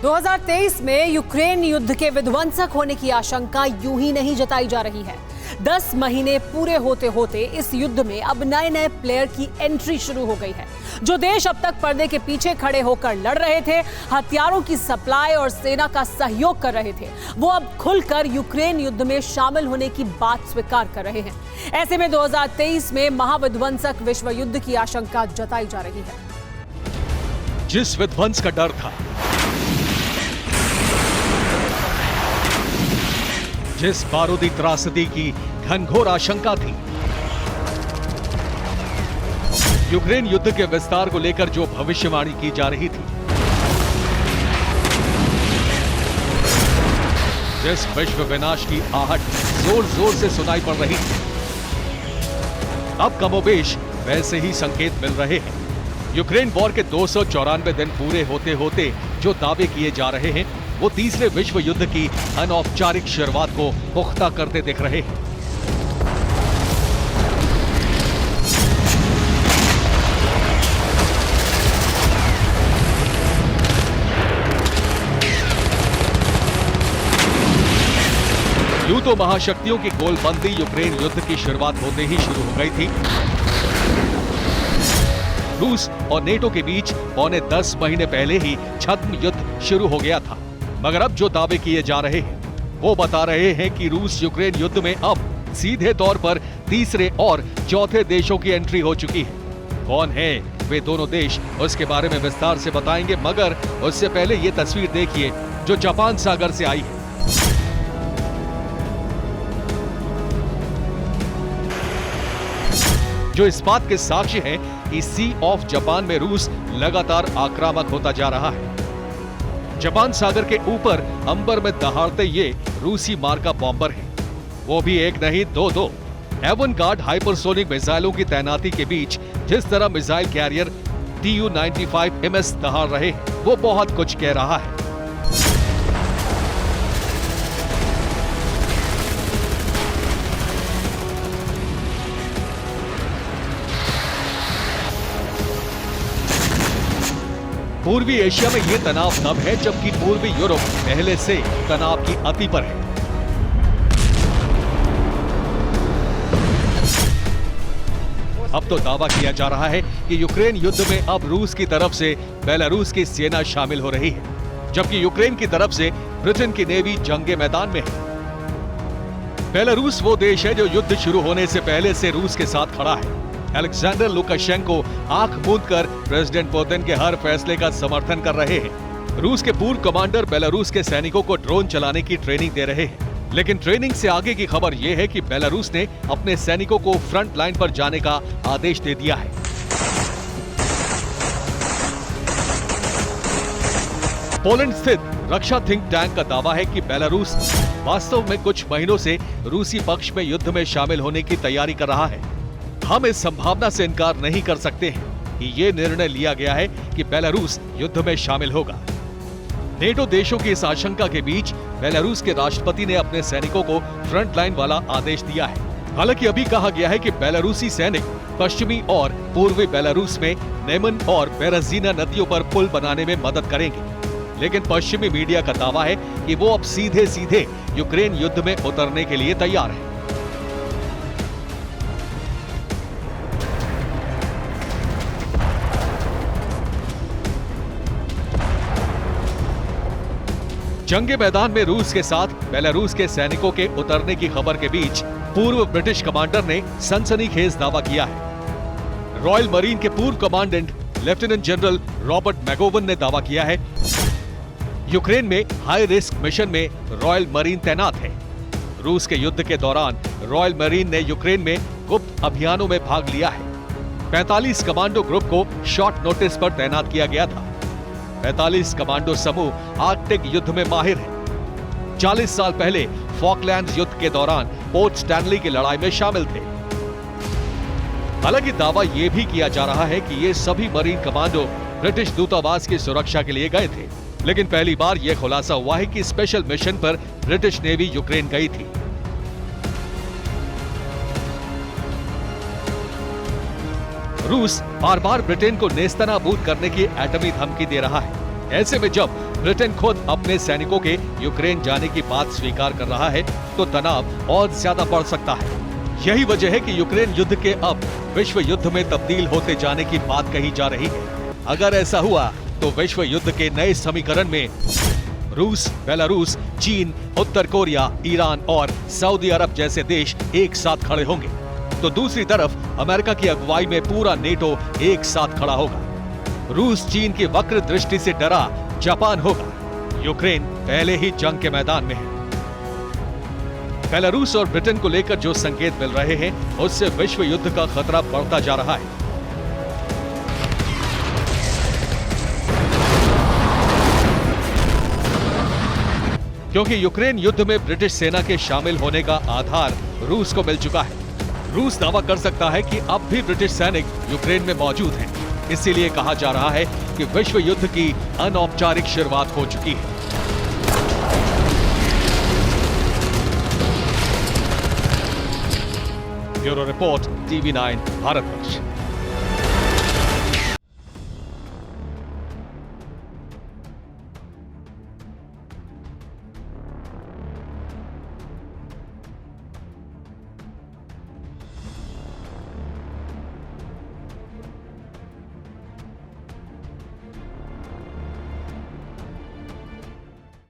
2023 में यूक्रेन युद्ध के विध्वंसक होने की आशंका यूं ही नहीं जताई जा रही है। 10 महीने पूरे होते होते इस युद्ध में अब नए नए प्लेयर की एंट्री शुरू हो गई है। जो देश अब तक पर्दे के पीछे खड़े होकर लड़ रहे थे, हथियारों की सप्लाई और सेना का सहयोग कर रहे थे, वो अब खुलकर यूक्रेन युद्ध में शामिल होने की बात स्वीकार कर रहे हैं। ऐसे में 2023 में महाविध्वंसक विश्व युद्ध की आशंका जताई जा रही है। जिस विध्वंस का डर था, जिस बारूदी त्रासदी की घनघोर आशंका थी, यूक्रेन युद्ध के विस्तार को लेकर जो भविष्यवाणी की जा रही थी, जिस विश्व विनाश की आहट जोर जोर से सुनाई पड़ रही थी, अब कमोबेश वैसे ही संकेत मिल रहे हैं। यूक्रेन वॉर के 294 दिन पूरे होते होते जो दावे किए जा रहे हैं, वो तीसरे विश्व युद्ध की अनौपचारिक शुरुआत को पुख्ता करते दिख रहे हैं। यूं तो महाशक्तियों की गोलबंदी यूक्रेन युद्ध की शुरुआत होते ही शुरू हो गई थी। रूस और नेटो के बीच पौने 10 महीने पहले ही छद्म युद्ध शुरू हो गया था। मगर अब जो दावे किए जा रहे हैं, वो बता रहे हैं कि रूस यूक्रेन युद्ध में अब सीधे तौर पर तीसरे और चौथे देशों की एंट्री हो चुकी है। कौन है वे दोनों देश, उसके बारे में विस्तार से बताएंगे, मगर उससे पहले ये तस्वीर देखिए जो जापान सागर से आई है। जो इस बात के साक्ष्य है कि सी ऑफ जापान में रूस लगातार आक्रामक होता जा रहा है। जापान सागर के ऊपर अंबर में दहाड़ते ये रूसी मार्का बॉम्बर है, वो भी एक नहीं दो। एवनगार्ड हाइपरसोनिक मिसाइलों की तैनाती के बीच जिस तरह मिसाइल कैरियर Tu-95MS दहाड़ रहे हैं, वो बहुत कुछ कह रहा है। पूर्वी एशिया में यह तनाव तब है जबकि पूर्वी यूरोप पहले से तनाव की अति पर है। अब तो दावा किया जा रहा है कि यूक्रेन युद्ध में अब रूस की तरफ से बेलारूस की सेना शामिल हो रही है, जबकि यूक्रेन की तरफ से ब्रिटेन की नेवी जंगे मैदान में है। बेलारूस वो देश है जो युद्ध शुरू होने से पहले से रूस के साथ खड़ा है। अलेक्जेंडर लुकाशेंको आंख मूंदकर प्रेसिडेंट पुतिन के हर फैसले का समर्थन कर रहे हैं। रूस के पूर्व कमांडर बेलारूस के सैनिकों को ड्रोन चलाने की ट्रेनिंग दे रहे हैं, लेकिन ट्रेनिंग से आगे की खबर यह है कि बेलारूस ने अपने सैनिकों को फ्रंट लाइन पर जाने का आदेश दे दिया है। पोलैंड स्थित रक्षा थिंक टैंक का दावा है कि बेलारूस वास्तव में कुछ महीनों से रूसी पक्ष में युद्ध में शामिल होने की तैयारी कर रहा है। हम इस संभावना से इनकार नहीं कर सकते हैं कि यह निर्णय लिया गया है कि बेलारूस युद्ध में शामिल होगा। नेटो देशों की इस आशंका के बीच बेलारूस के राष्ट्रपति ने अपने सैनिकों को फ्रंट लाइन वाला आदेश दिया है। हालांकि अभी कहा गया है कि बेलारूसी सैनिक पश्चिमी और पूर्वी बेलारूस में नेमन और बेरजीना नदियों पर पुल बनाने में मदद करेंगे, लेकिन पश्चिमी मीडिया का दावा है कि वो अब सीधे सीधे यूक्रेन युद्ध में उतरने के लिए तैयार है। जंगे मैदान में रूस के साथ बेलारूस के सैनिकों के उतरने की खबर के बीच पूर्व ब्रिटिश कमांडर ने सनसनीखेज दावा किया है। रॉयल मरीन के पूर्व कमांडेंट लेफ्टिनेंट जनरल रॉबर्ट मैगोवन ने दावा किया है, यूक्रेन में हाई रिस्क मिशन में रॉयल मरीन तैनात है। रूस के युद्ध के दौरान रॉयल मरीन ने यूक्रेन में गुप्त अभियानों में भाग लिया है। 45 कमांडो ग्रुप को शॉर्ट नोटिस पर तैनात किया गया था। 45 कमांडो समूह आर्कटिक युद्ध में माहिर है। 40 साल पहले फॉकलैंड्स युद्ध के दौरान पोर्ट स्टैनली की लड़ाई में शामिल थे। हालांकि दावा यह भी किया जा रहा है कि ये सभी मरीन कमांडो ब्रिटिश दूतावास की सुरक्षा के लिए गए थे, लेकिन पहली बार यह खुलासा हुआ है कि स्पेशल मिशन पर ब्रिटिश नेवी यूक्रेन गई थी। रूस बार बार ब्रिटेन को नेस्तनाबूद करने की एटमी धमकी दे रहा है। ऐसे में जब ब्रिटेन खुद अपने सैनिकों के यूक्रेन जाने की बात स्वीकार कर रहा है तो तनाव और ज्यादा बढ़ सकता है। यही वजह है कि यूक्रेन युद्ध के अब विश्व युद्ध में तब्दील होते जाने की बात कही जा रही है। अगर ऐसा हुआ तो विश्व युद्ध के नए समीकरण में रूस, बेलारूस, चीन, उत्तर कोरिया, ईरान और सऊदी अरब जैसे देश एक साथ खड़े होंगे, तो दूसरी तरफ अमेरिका की अगुवाई में पूरा नेटो एक साथ खड़ा होगा। रूस चीन की वक्र दृष्टि से डरा जापान होगा। यूक्रेन पहले ही जंग के मैदान में है। बेलारूस और ब्रिटेन को लेकर जो संकेत मिल रहे हैं उससे विश्व युद्ध का खतरा बढ़ता जा रहा है। क्योंकि यूक्रेन युद्ध में ब्रिटिश सेना के शामिल होने का आधार रूस को मिल चुका है। रूस दावा कर सकता है कि अब भी ब्रिटिश सैनिक यूक्रेन में मौजूद हैं। इसीलिए कहा जा रहा है कि विश्व युद्ध की अनौपचारिक शुरुआत हो चुकी है। Bureau report, TV9 Bharatvarsh.